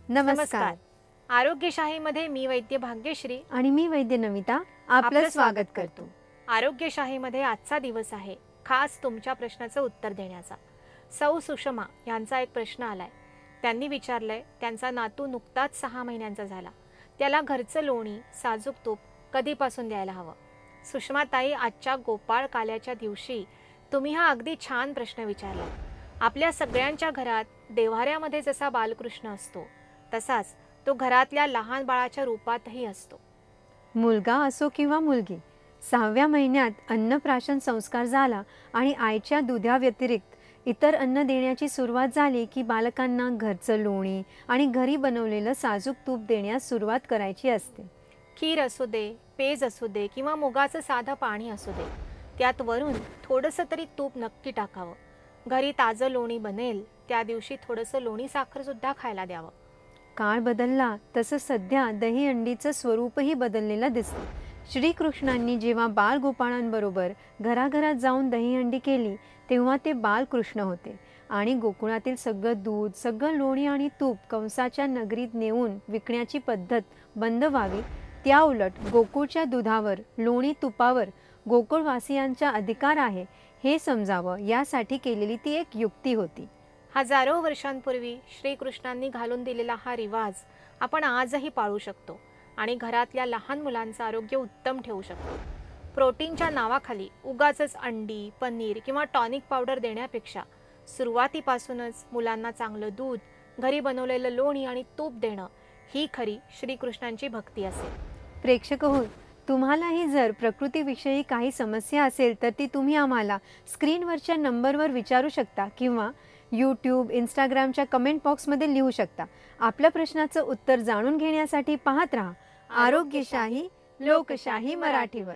नमस्कार. आरोग्यशाहीमध्ये मी वैद्य भाग्यश्री आणि मी वैद्य नमिता आपलं स्वागत करतो. आरोग्यशाहीमध्ये आजचा दिवस आहे खास तुमच्या प्रश्नाचं उत्तर देण्याचा. सौ सुषमा यांचा एक प्रश्न आलाय. त्यांनी विचारलंय, त्यांचा नातू नुकताच 6 महिन्यांचा झाला, त्याला घरचं लोणी साजूक तूप कधीपासून द्यायला हवं? सुषमाताई, आजच्या गोपाळ काल्याच्या दिवशी तुम्ही हा अगदी छान प्रश्न विचारला. आपल्या सगळ्यांच्या घरात देव्हाऱ्यामध्ये जसा बालकृष्ण असतो तसाच तो घरातल्या लहान बाळाच्या रूपातही असतो. मुलगा असो किंवा मुलगी, 6व्या महिन्यात अन्नप्राशन संस्कार झाला आणि आईच्या दुधाव्यतिरिक्त इतर अन्न देण्याची सुरुवात झाली की बालकांना घरचं लोणी आणि घरी बनवलेलं साजूक तूप देण्यास सुरुवात करायची असते. खीर असू दे, पेज असू दे किंवा मुगाचं साधं पाणी असू दे, त्यात वरून थोडंसं तरी तूप नक्की टाकावं. घरी ताजं लोणी बनेल त्या दिवशी थोडंसं लोणी साखरसुद्धा खायला द्यावं. काळ बदलला तसं सध्या दहीहंडीचं स्वरूपही बदललेलं दिसतं. श्रीकृष्णांनी जेव्हा बालगोपाळांबरोबर घराघरात जाऊन दहीहंडी केली तेव्हा ते बालकृष्ण होते आणि गोकुळातील सगळं दूध, सगळं लोणी आणि तूप कंसाच्या नगरीत नेऊन विकण्याची पद्धत बंद व्हावी, त्याउलट गोकुळच्या दुधावर, लोणी तुपावर गोकुळवासियांचा अधिकार आहे हे समजावं यासाठी केलेली ती एक युक्ती होती. हजारो वर्षांपूर्वी श्रीकृष्णांनी घालून दिलेला हा रिवाज आपण आजही पाळू शकतो आणि घरातल्या लहान मुलांचं आरोग्य उत्तम ठेवू शकतो. प्रोटीनच्या नावाखाली उगाचच अंडी, पनीर किंवा टॉनिक पावडर देण्यापेक्षा सुरुवातीपासूनच मुलांना चांगलं दूध, घरी बनवलेलं लोणी आणि तूप देणं ही खरी श्रीकृष्णांची भक्ती असेल. प्रेक्षक हो, तुम्हालाही जर प्रकृतीविषयी काही समस्या असेल तर ती तुम्ही आम्हाला स्क्रीनवरच्या नंबरवर विचारू शकता किंवा यूट्यूब, इंस्टाग्रामच्या कमेंट बॉक्समध्ये लिहू शकता. आपल्या प्रश्नाचं उत्तर जाणून घेण्यासाठी पाहत राहा आरोग्यशाही लोकशाही मराठीवर.